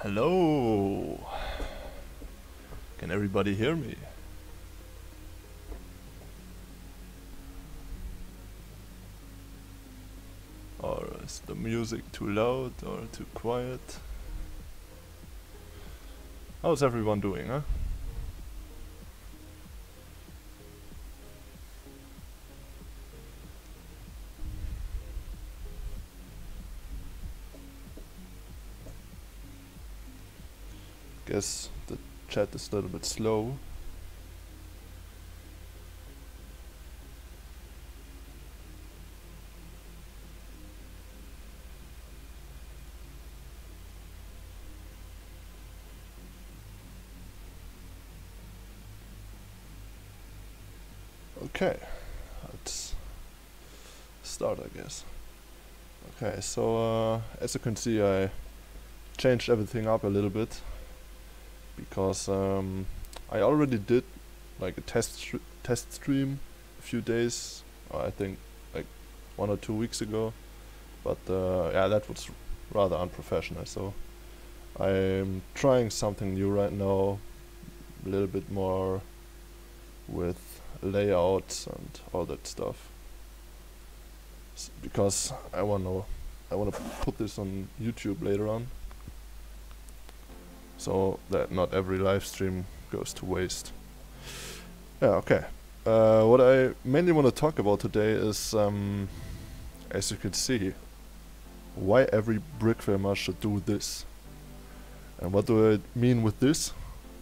Hello. Can everybody hear me? Or is the music too loud or too quiet? How's everyone doing, huh? Guess the chat is a little bit slow. Okay, let's start, I guess. Okay, so as you can see, I changed everything up a little bit because I already did like a test stream a few days, or I think like 1 or 2 weeks ago, but yeah, that was rather unprofessional. So I'm trying something new right now, a little bit more with layouts and all that stuff, because I wanna put this on YouTube later on, so that not every live stream goes to waste. Yeah, okay. What I mainly want to talk about today is, as you can see, why every brickfilmer should do this. And what do I mean with this?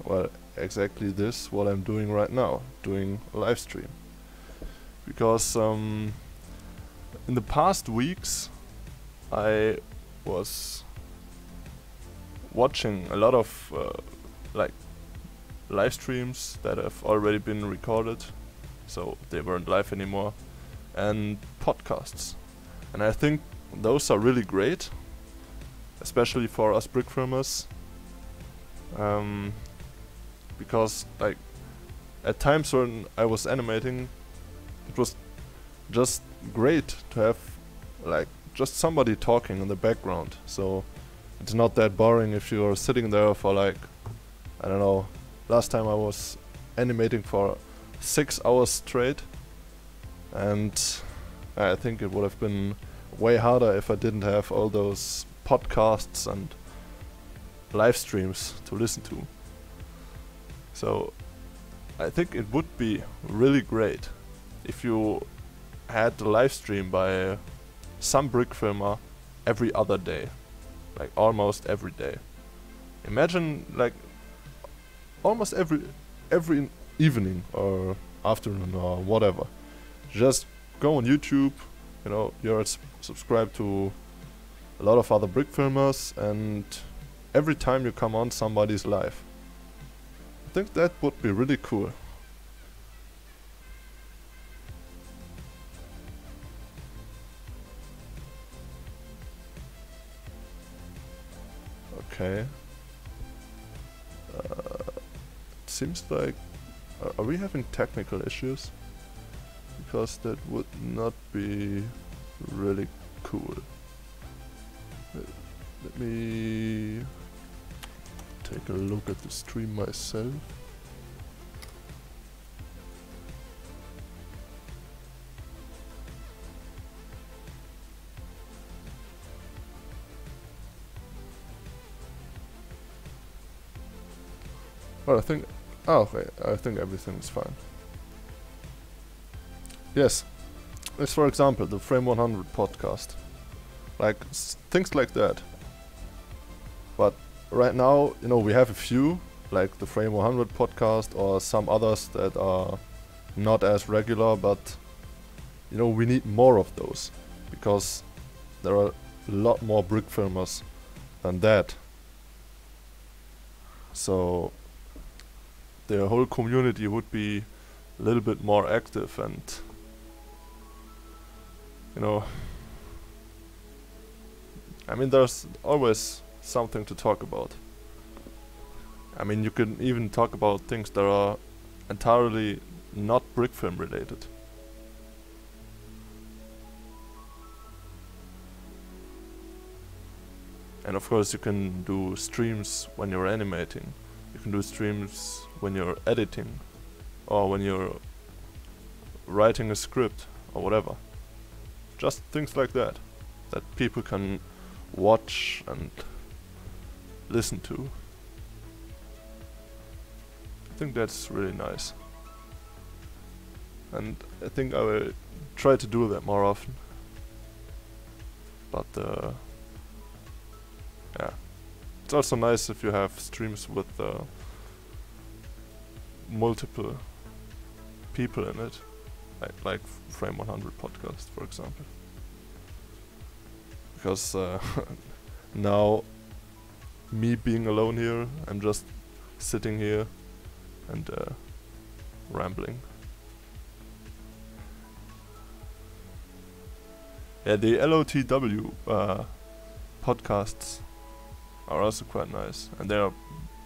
Well, exactly this, what I'm doing right now, doing a live stream. Because in the past weeks I was watching a lot of like live streams that have already been recorded, so they weren't live anymore, and podcasts. And I think those are really great, especially for us brickfilmers. Because like at times when I was animating, it was just great to have like just somebody talking in the background, so it's not that boring if you're sitting there for like, I don't know, last time I was animating for 6 hours straight, and I think it would have been way harder if I didn't have all those podcasts and live streams to listen to. So I think it would be really great if you had a live stream by some brickfilmer every other day, like almost every day. Imagine like almost every evening or afternoon or whatever. Just go on YouTube, you know, you're subscribed to a lot of other brickfilmers, and every time you come on, somebody's live. I think that would be really cool. Okay. It seems like... are we having technical issues? Because that would not be really cool. Let me take a look at the stream myself. Well, I think... oh, okay, I think everything is fine. Yes, it's for example the Frame 100 podcast. Like, things like that. But right now, you know, we have a few, like the Frame 100 podcast or some others that are not as regular, but, you know, we need more of those, because there are a lot more brickfilmers than that. So the whole community would be a little bit more active, and, you know, I mean, there's always something to talk about. I mean, you can even talk about things that are entirely not brickfilm related. And of course you can do streams when you're animating. You can do streams when you're editing, or when you're writing a script, or whatever. Just things like that people can watch and listen to. I think that's really nice. And I think I will try to do that more often. But yeah, it's also nice if you have streams with multiple people in it, like Frame 100 podcast, for example. Because now, me being alone here, I'm just sitting here and rambling. Yeah, the LOTW podcasts are also quite nice, and they are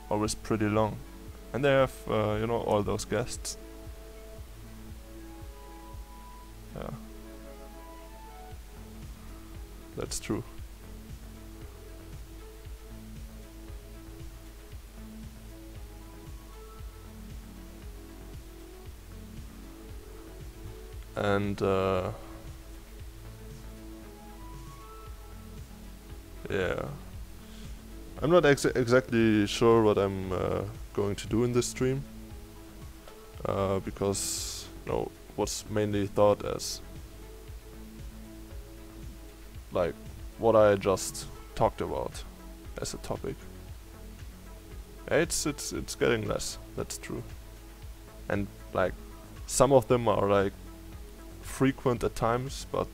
always pretty long, and they have you know, all those guests. Yeah, that's true. And yeah, I'm not exactly sure what I'm going to do in this stream, because no, what's mainly thought as like what I just talked about as a topic. It's getting less, that's true. And like some of them are like frequent at times, but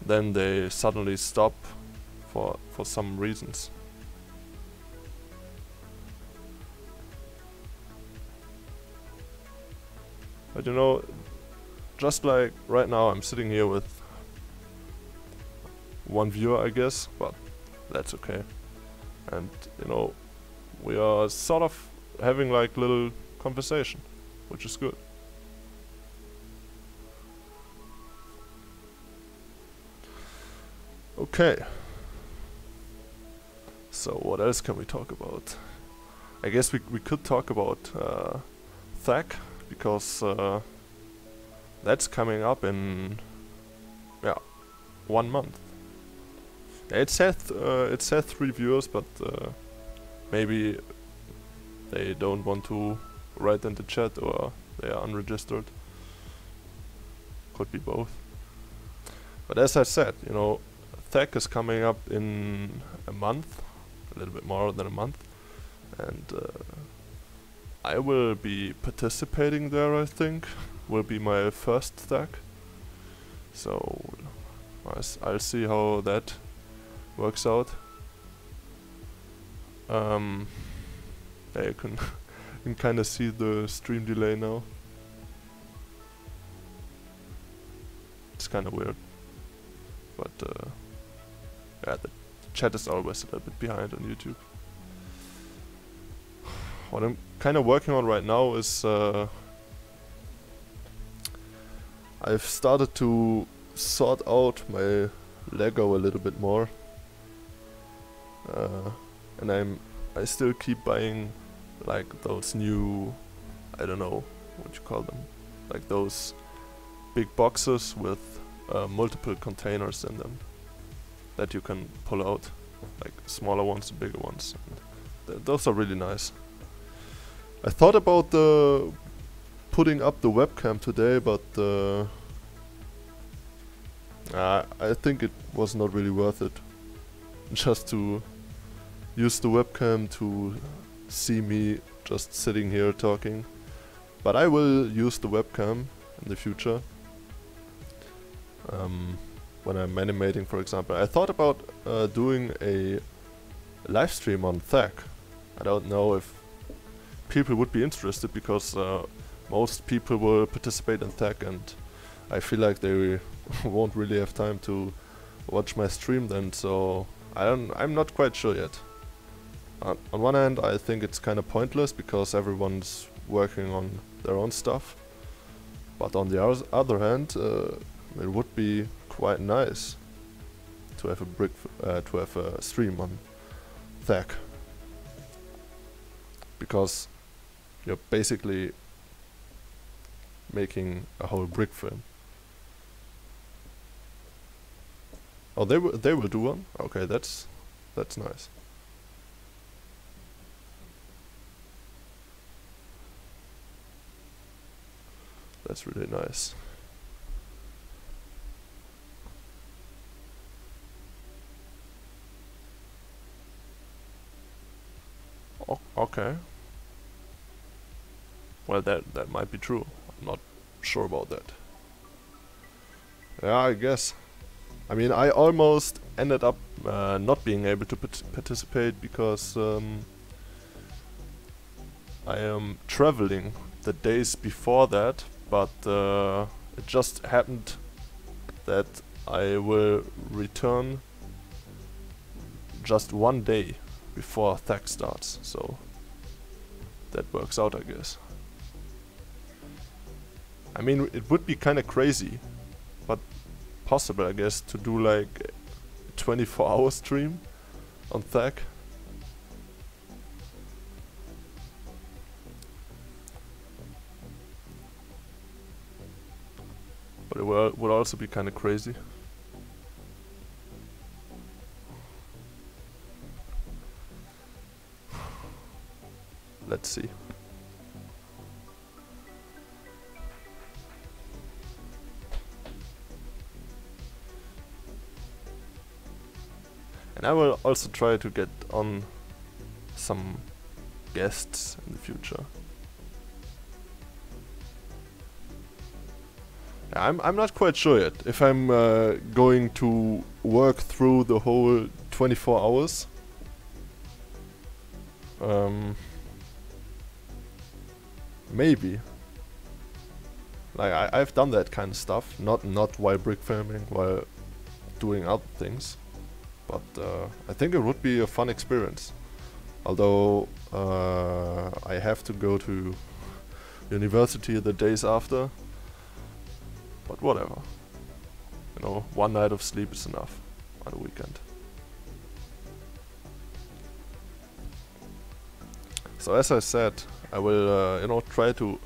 then they suddenly stop for some reasons. But you know, just like right now I'm sitting here with one viewer, I guess, but that's okay. And you know, we are sort of having like little conversation, which is good. Okay. So what else can we talk about? I guess we could talk about THAC, because that's coming up in 1 month. It said 3 viewers, but maybe they don't want to write in the chat, or they are unregistered. Could be both. But as I said, you know, THAC is coming up in a month, a little bit more than a month, and I will be participating there, I think. Will be my first THAC. So I'll see how that works out. Yeah, you can kind of see the stream delay now. It's kind of weird, but yeah, the chat is always a little bit behind on YouTube. What I'm kind of working on right now is I've started to sort out my Lego a little bit more, and I still keep buying like those new, I don't know what you call them, like those big boxes with multiple containers in them that you can pull out, like smaller ones and bigger ones. Those are really nice. I thought about putting up the webcam today, but I think it was not really worth it, just to use the webcam to see me just sitting here talking. But I will use the webcam in the future, when I'm animating, for example. I thought about doing a live stream on THAC. I don't know if people would be interested, because most people will participate in THAC, and I feel like they won't really have time to watch my stream then, so I'm not quite sure yet. On one hand, I think it's kind of pointless, because everyone's working on their own stuff, but on the other hand, it would be quite nice to have a stream on THAC, because you're basically making a whole brick film. Oh, they will do one. Okay, that's nice. That's really nice. Okay. Well, that might be true. I'm not sure about that. Yeah, I guess. I mean, I almost ended up not being able to participate because I am traveling the days before that, but it just happened that I will return just one day before THAC starts, so that works out, I guess. I mean, it would be kinda crazy, but possible, I guess, to do like a 24-hour stream on THAC. But it would also be kinda crazy. Let's see. And I will also try to get on some guests in the future. I'm not quite sure yet if I'm going to work through the whole 24 hours. Maybe. Like I've done that kind of stuff, not while brick filming, while doing other things. But I think it would be a fun experience. Although I have to go to university the days after. But whatever. You know, one night of sleep is enough on a weekend. So as I said, I will, you know, try to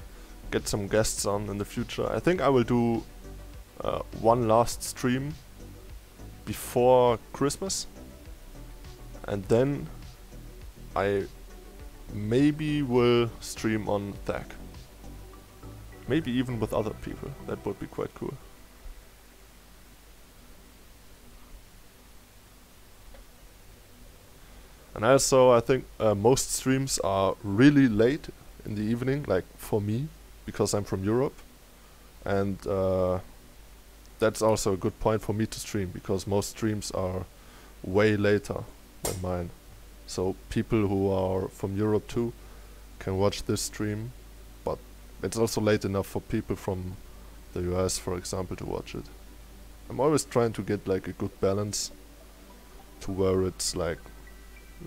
get some guests on in the future. I think I will do one last stream before Christmas, and then I maybe will stream on THAC. Maybe even with other people. That would be quite cool. And also, I think most streams are really late in the evening, like for me, because I'm from Europe. And that's also a good point for me to stream, because most streams are way later than mine. So people who are from Europe too can watch this stream, but it's also late enough for people from the US, for example, to watch it. I'm always trying to get like a good balance to where it's like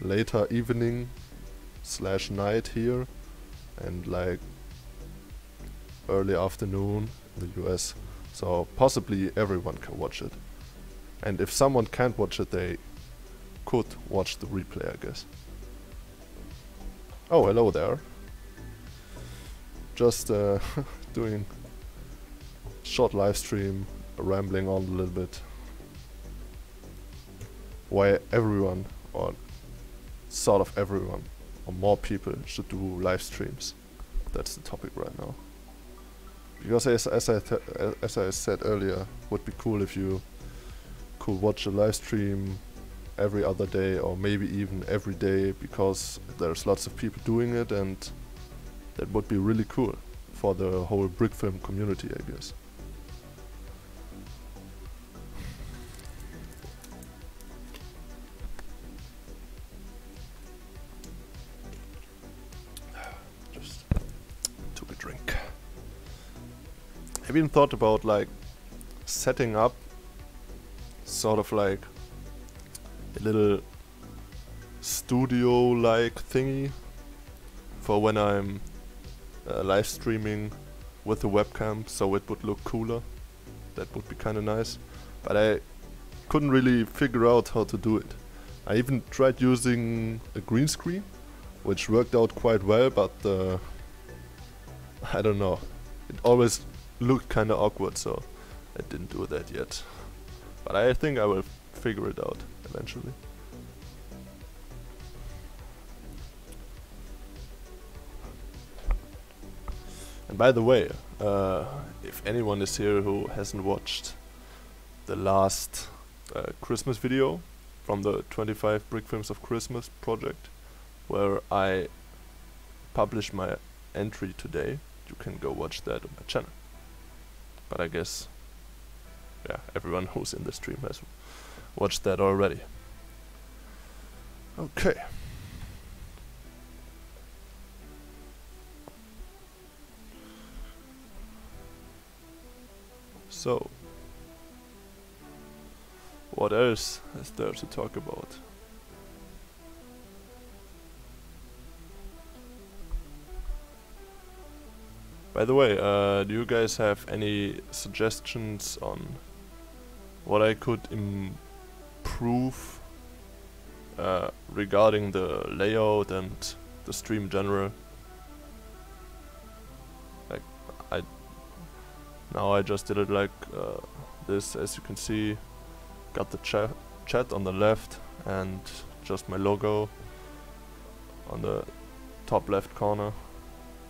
later evening / night here and like early afternoon in the US, so possibly everyone can watch it. And if someone can't watch it, they could watch the replay, I guess. Oh, hello there. Just doing short live stream, rambling on a little bit. Why everyone, or sort of everyone, or more people should do live streams. That's the topic right now. Because as I said earlier, would be cool if you could watch a live stream every other day, or maybe even every day, because there's lots of people doing it, and that would be really cool for the whole brick film community, I guess. Just took a drink. Have you even thought about like setting up sort of like a little studio-like thingy for when I'm live streaming with the webcam, so it would look cooler? That would be kind of nice. But I couldn't really figure out how to do it. I even tried using a green screen, which worked out quite well, but I don't know. It always looked kinda awkward, so I didn't do that yet. But I think I will figure it out eventually. And by the way, if anyone is here who hasn't watched the last Christmas video from the 25 Brick Films of Christmas project, where I published my entry today, you can go watch that on my channel. But I guess, yeah, everyone who's in the stream has watched that already. Okay. So, what else is there to talk about? By the way, do you guys have any suggestions on what I could improve regarding the layout and the stream in general? Like, now I just did it like this, as you can see. Got the chat on the left and just my logo on the top left corner,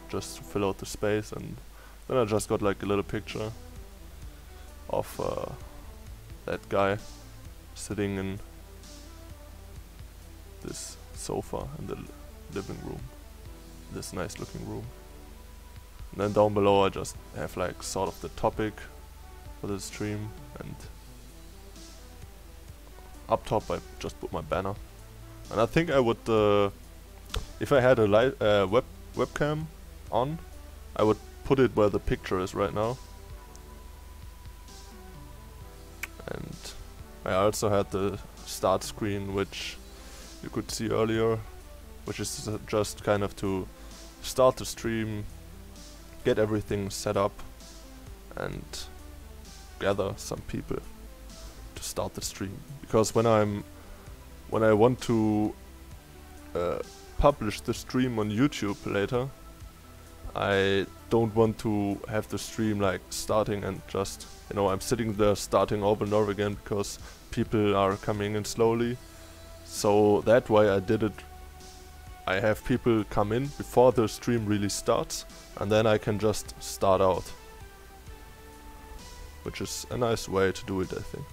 just to fill out the space, and then I just got like a little picture of that guy sitting in this sofa in the living room, this nice looking room. And then down below I just have like sort of the topic for the stream, and up top I just put my banner. And I think I would, if I had a webcam on, I would put it where the picture is right now. And I also had the start screen, which you could see earlier, which is just kind of to start the stream, get everything set up, and gather some people to start the stream. Because when I want to publish the stream on YouTube later, I don't want to have the stream like starting and just, you know, I'm sitting there starting over and over again because people are coming in slowly. So that way I did it. I have people come in before the stream really starts, and then I can just start out, which is a nice way to do it, I think.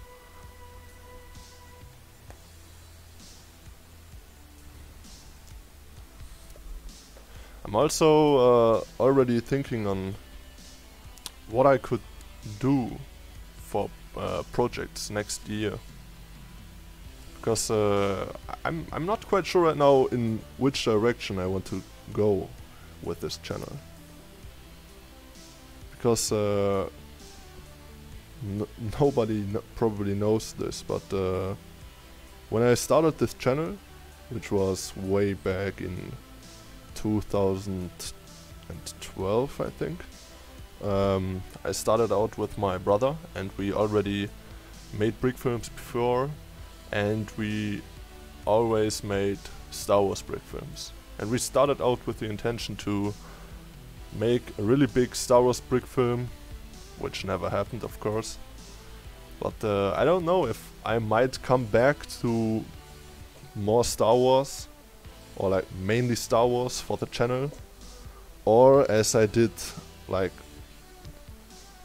I'm also already thinking on what I could do for projects next year, because I'm not quite sure right now in which direction I want to go with this channel, because nobody probably knows this, but when I started this channel, which was way back in 2012, I think, I started out with my brother, and we already made brick films before, and we always made Star Wars brick films. And we started out with the intention to make a really big Star Wars brick film, which never happened, of course. But I don't know if I might come back to more Star Wars, or like mainly Star Wars for the channel, or as I did like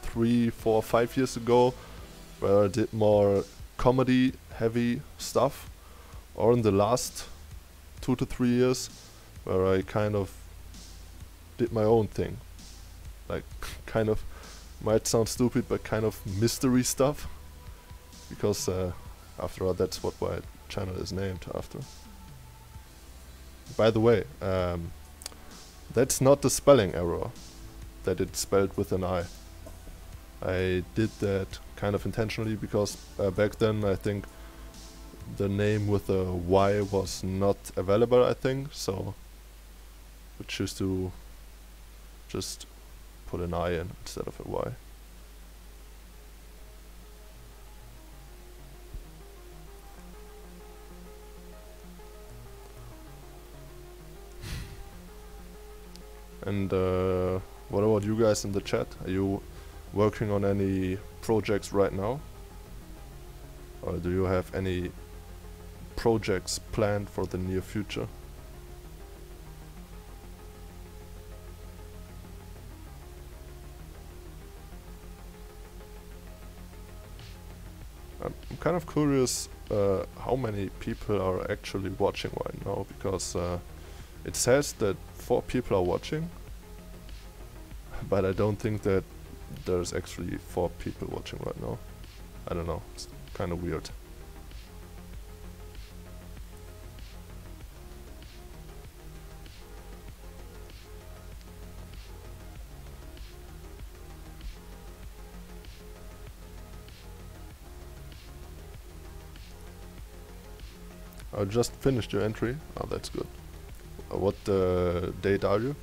3, 4, 5 years ago, where I did more comedy heavy stuff, or in the last 2 to 3 years where I kind of did my own thing, like kind of, might sound stupid, but kind of mystery stuff, because after all, that's what my channel is named after. By the way, that's not the spelling error, that it's spelled with an I. I did that kind of intentionally because back then I think the name with a Y was not available, I think, so we choose to just put an I in instead of a Y. And what about you guys in the chat? Are you working on any projects right now? Or do you have any projects planned for the near future? I'm kind of curious how many people are actually watching right now, because it says that 4 people are watching, but I don't think that there's actually 4 people watching right now. I don't know, it's kind of weird. I just finished your entry. Oh, that's good. What date are you?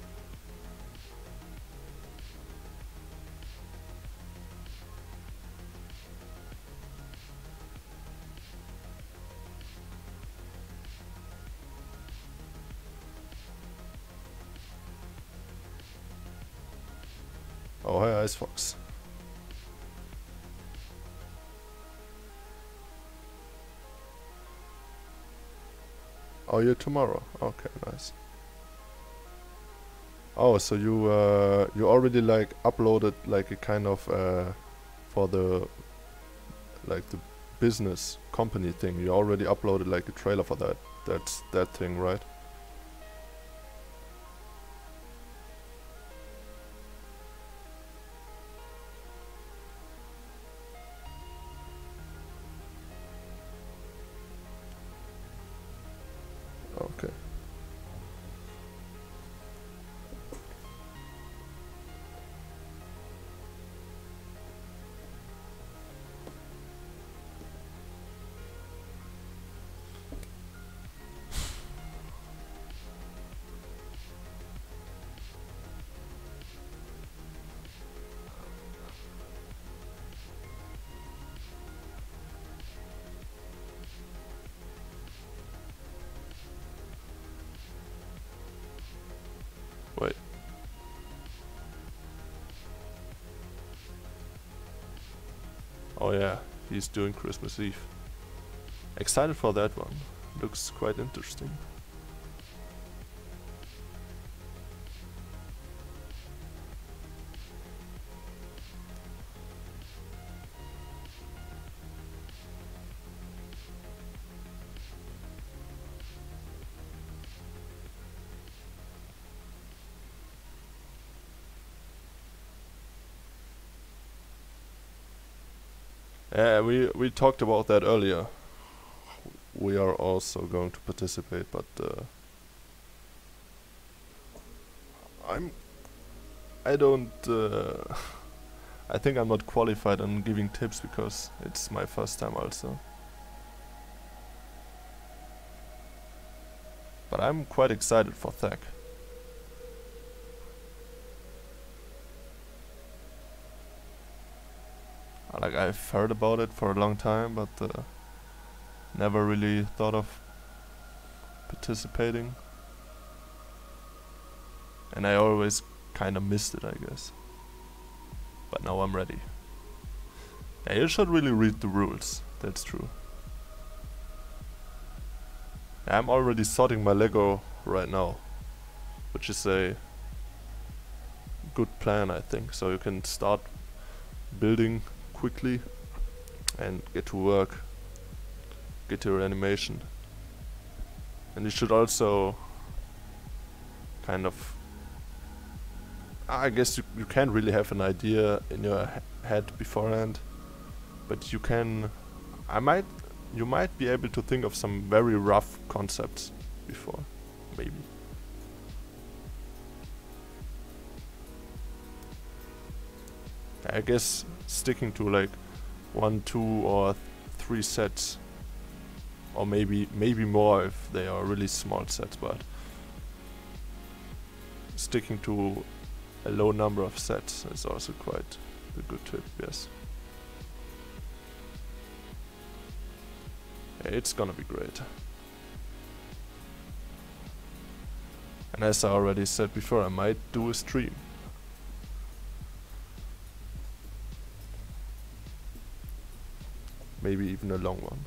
Oh, hi, Ice Fox. Oh, you're tomorrow. Okay, nice. Oh, so you already like uploaded like a kind of for the like the business company thing. You already uploaded like a trailer for that. That's that thing, right? Okay. Wait. Oh yeah, he's doing Christmas Eve. Excited for that one. Looks quite interesting. Yeah, we talked about that earlier. We are also going to participate, but I don't I think I'm not qualified on giving tips because it's my first time also. But I'm quite excited for Thak. Like, I've heard about it for a long time, but never really thought of participating. And I always kinda missed it, I guess. But now I'm ready. Yeah, you should really read the rules, that's true. Yeah, I'm already sorting my Lego right now, which is a good plan, I think. So you can start building quickly and get to work, get to your animation. And you should also kind of, I guess you can't really have an idea in your head beforehand, but you can, you might be able to think of some very rough concepts before, maybe. I guess sticking to like 1, 2 or 3 sets, or maybe more if they are really small sets, but sticking to a low number of sets is also quite a good tip, yes. Yeah, it's gonna be great. And as I already said before, I might do a stream. Maybe even a long one.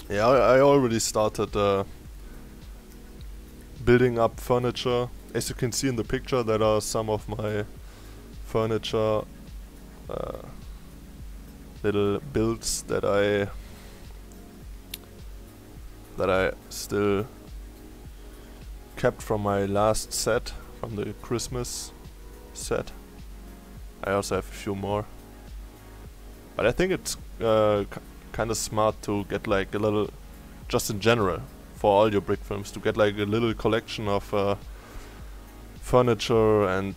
Yeah, I already started building up furniture. As you can see in the picture, that are some of my furniture little builds that I still kept from my last set, from the Christmas set. I also have a few more, but I think it's kind of smart to get like a little, just in general, for all your brick films, to get like a little collection of furniture and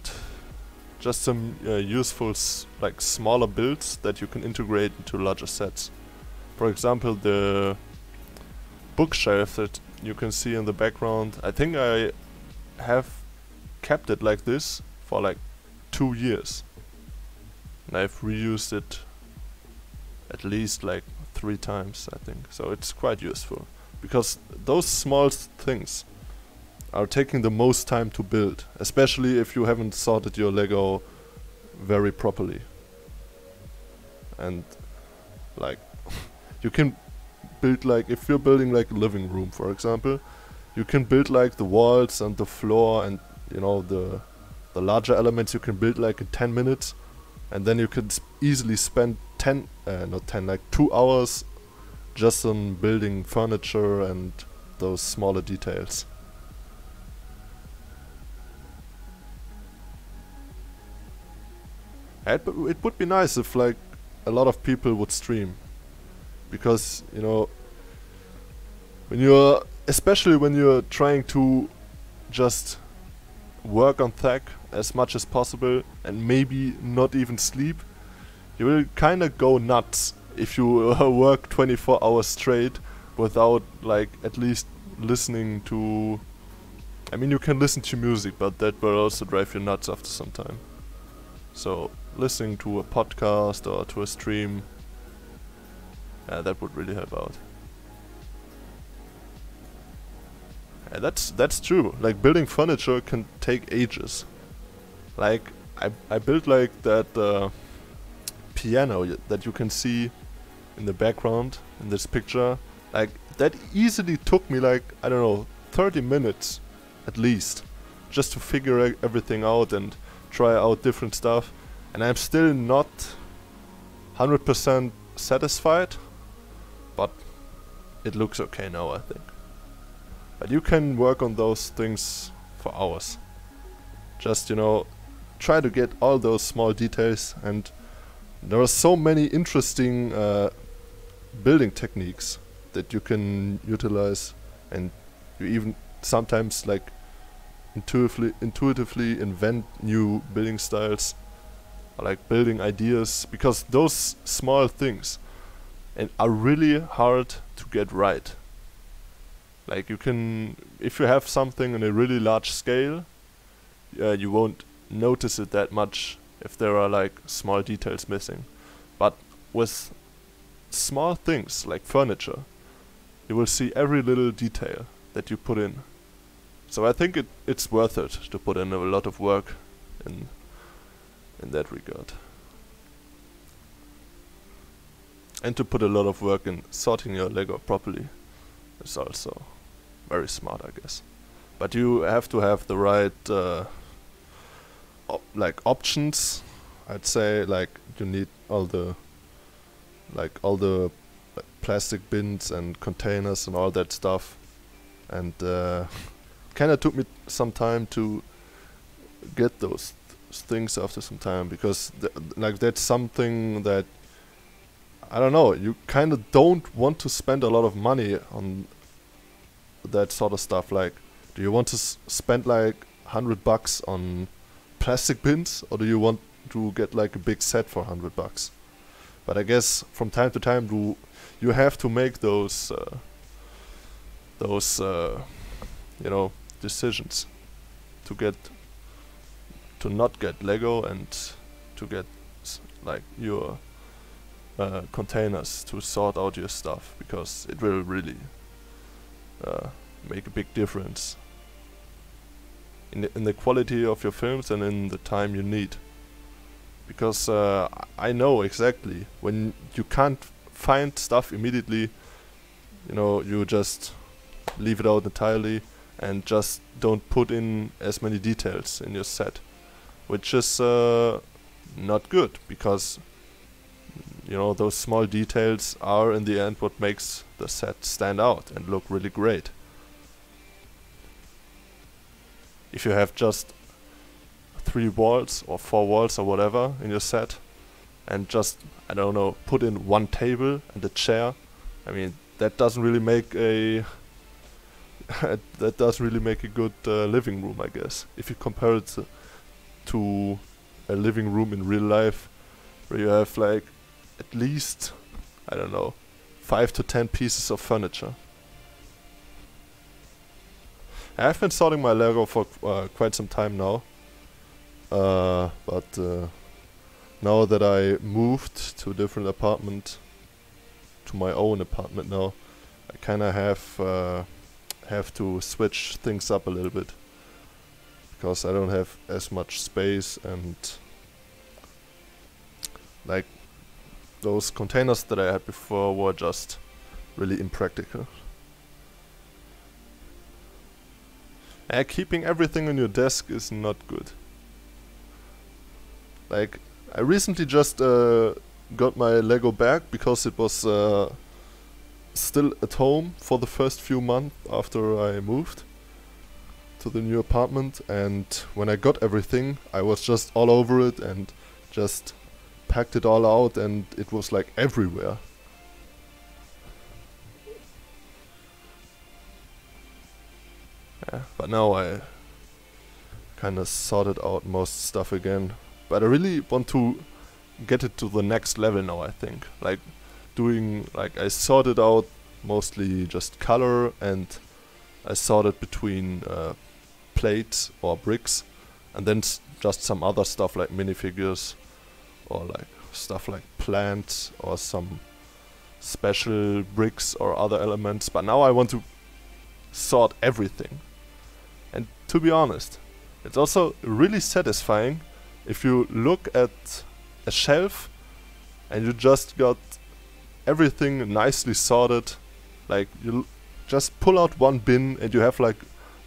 just some useful like smaller builds that you can integrate into larger sets. For example, the bookshelf that you can see in the background, I think I have kept it like this for like 2 years, and I've reused it at least like 3 times, I think. So it's quite useful, because those small things are taking the most time to build, especially if you haven't sorted your Lego very properly. And like you can build, like if you're building like a living room, for example, you can build like the walls and the floor and, you know, the larger elements you can build like in 10 minutes, and then you could easily spend 2 hours just on building furniture and those smaller details. It would be nice if like a lot of people would stream, because, you know, especially when you're trying to just work on tech as much as possible and maybe not even sleep, you will kinda go nuts if you work 24 hours straight without like at least listening to... I mean, you can listen to music, but that will also drive you nuts after some time. So listening to a podcast or to a stream, that would really help out. That's true. Like, building furniture can take ages. Like, I built like that piano that you can see in the background in this picture. Like, that easily took me like, I don't know, 30 minutes at least, just to figure everything out and try out different stuff. And I'm still not 100% satisfied, but it looks okay now, I think. But you can work on those things for hours. Just, you know, try to get all those small details, and there are so many interesting building techniques that you can utilize, and you even sometimes like intuitively invent new building styles, or like building ideas, because those small things are really hard to get right. Like, you can, if you have something on a really large scale, you won't notice it that much if there are like small details missing. But with small things like furniture, you will see every little detail that you put in. So I think it's worth it to put in a lot of work in that regard. And to put a lot of work in sorting your Lego properly is also very smart, I guess. But you have to have the right like options. I'd say, like, you need all the like plastic bins and containers and all that stuff. And kinda took me some time to get those things after some time, because like that's something that, I don't know, you kinda don't want to spend a lot of money on that sort of stuff. Like, do you want to spend like $100 on plastic bins, or do you want to get like a big set for $100? But I guess from time to time you have to make those you know, decisions to get to not get Lego and to get like your containers to sort out your stuff, because it will really make a big difference in the quality of your films and in the time you need. Because I know exactly when you can't find stuff immediately, you know, you just leave it out entirely and just don't put in as many details in your set, which is not good, because you know, those small details are in the end what makes the set stand out and look really great. If you have just 3 walls or 4 walls or whatever in your set and just, I don't know, put in 1 table and a chair, I mean, that doesn't really make a that doesn't really make a good living room, I guess. If you compare it to a living room in real life, where you have like at least, I don't know, 5 to 10 pieces of furniture. I've been sorting my Lego for quite some time now, but now that I moved to a different apartment, to my own apartment now, I kinda have to switch things up a little bit, because I don't have as much space, and like those containers that I had before were just really impractical. And keeping everything on your desk is not good. Like, I recently just got my Lego back because it was still at home for the first few months after I moved to the new apartment, and when I got everything, I was just all over it and just packed it all out, and it was like everywhere. Yeah, but now I kinda sorted out most stuff again. But I really want to get it to the next level now, I think. Like doing, like, I sorted out mostly just color, and I sorted between plates or bricks, and then just some other stuff like minifigures, or like stuff like plants or some special bricks or other elements. But now I want to sort everything. And to be honest, it's also really satisfying if you look at a shelf and you just got everything nicely sorted. Like, you just pull out one bin and you have like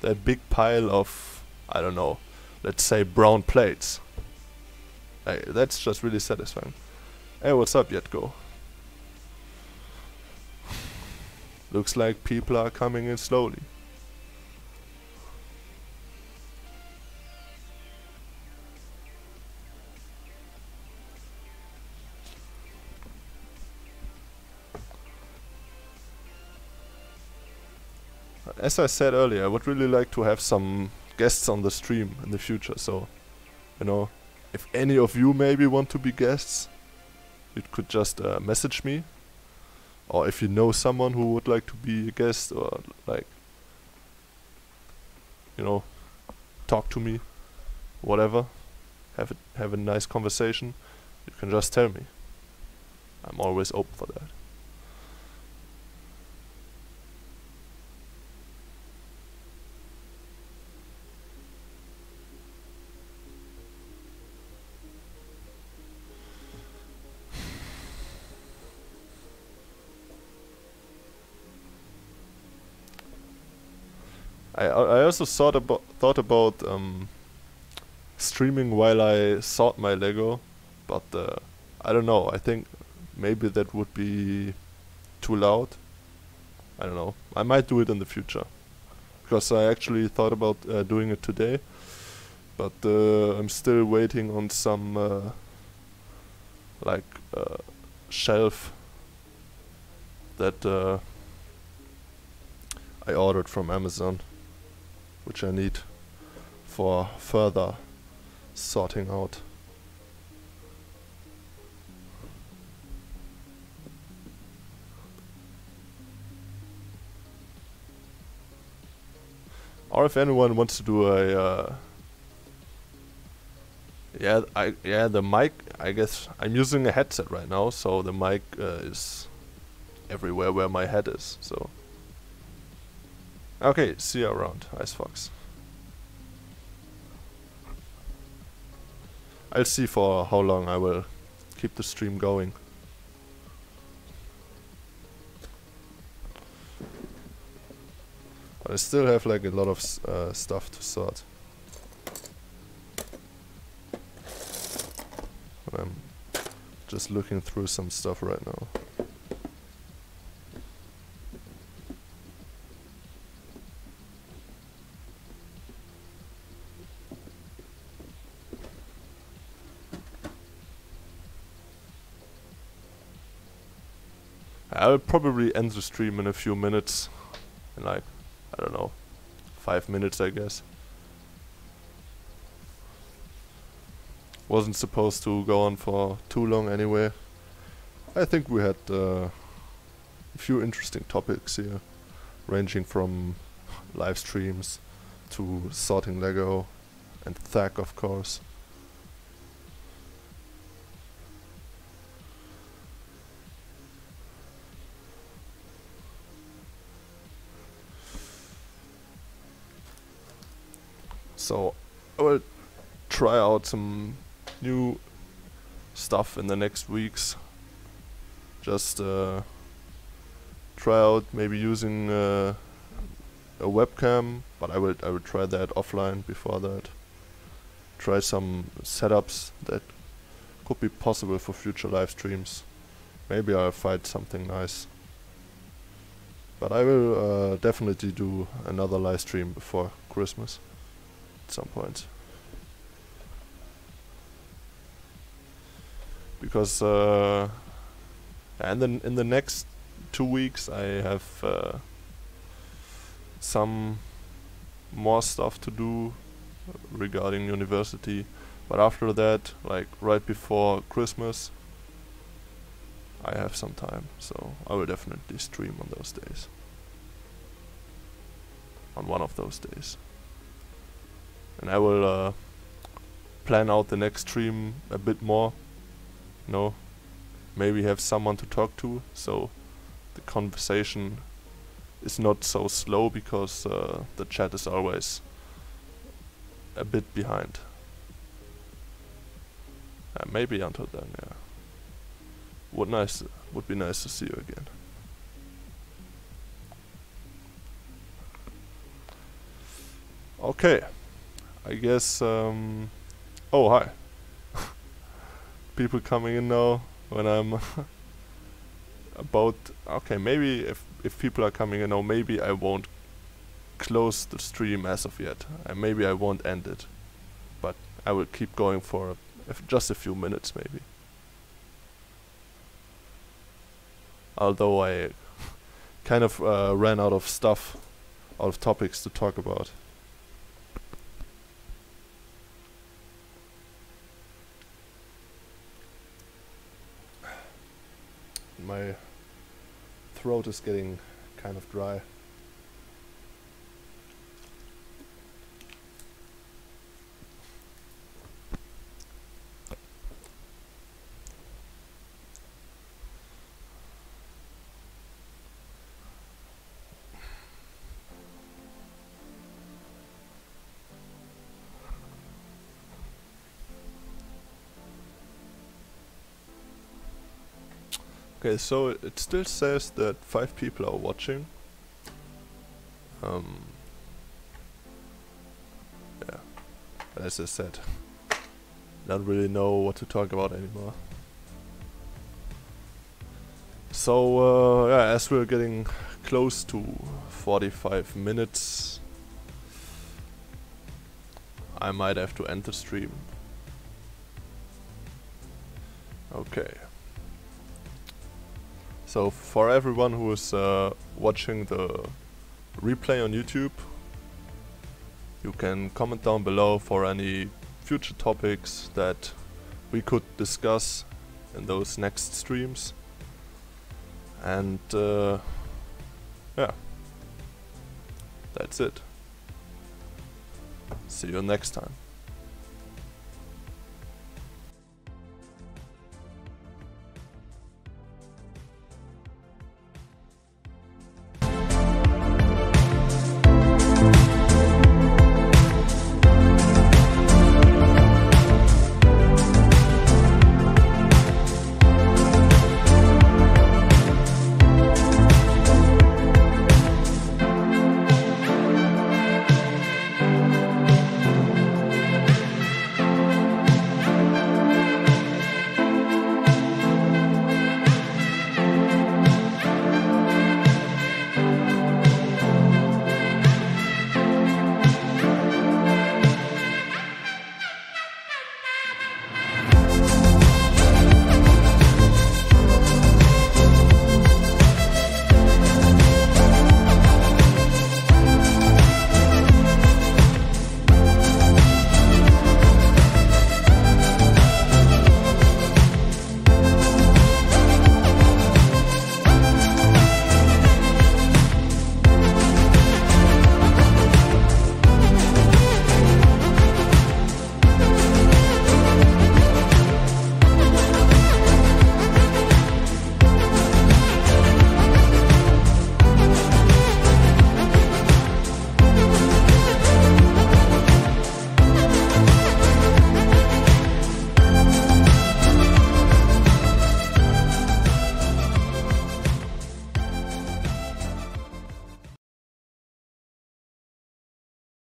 that big pile of, I don't know, let's say brown plates. That's just really satisfying. Hey, what's up, Yetko? Looks like people are coming in slowly. As I said earlier, I would really like to have some guests on the stream in the future, so, you know, if any of you maybe want to be guests, you could just message me. Or if you know someone who would like to be a guest, or like, you know, talk to me, whatever, have a nice conversation, you can just tell me. I'm always open for that. I also thought about streaming while I sort my Lego, but I don't know. I think maybe that would be too loud. I don't know. I might do it in the future, because I actually thought about doing it today, but I'm still waiting on some shelf that I ordered from Amazon, which I need for further sorting out. or if anyone wants to do a yeah, the mic, I guess I'm using a headset right now, so the mic is everywhere where my head is, so okay, see you around, Ice Fox. I'll see for how long I will keep the stream going. But I still have like a lot of stuff to sort. I'm just looking through some stuff right now. I'll probably end the stream in a few minutes. In like, I don't know, 5 minutes I guess. Wasn't supposed to go on for too long anyway. I think we had a few interesting topics here, ranging from live streams to sorting Lego and THAC, of course. So I will try out some new stuff in the next weeks. Just try out maybe using a webcam, but I will try that offline before that. Try some setups that could be possible for future live streams. Maybe I'll find something nice. But I will definitely do another live stream before Christmas at some point. Because and then in the next 2 weeks I have some more stuff to do regarding university, but after that, like right before Christmas, I have some time, so I will definitely stream on those days. On one of those days. And I will plan out the next stream a bit more. You know, maybe have someone to talk to, so the conversation is not so slow, because the chat is always a bit behind. Maybe until then, yeah. Would be nice to see you again. Okay, I guess. Oh, hi. People coming in now when I'm about. Okay, maybe if people are coming in now, maybe I won't close the stream as of yet. Maybe I won't end it, but I will keep going for just a few minutes, maybe. Although I kind of ran out of topics to talk about. My throat is getting kind of dry. Okay, so it still says that 5 people are watching. Yeah, as I said, don't really know what to talk about anymore. So yeah, as we're getting close to 45 minutes, I might have to end the stream. Okay. So for everyone who is watching the replay on YouTube, you can comment down below for any future topics that we could discuss in those next streams. And yeah, that's it. See you next time.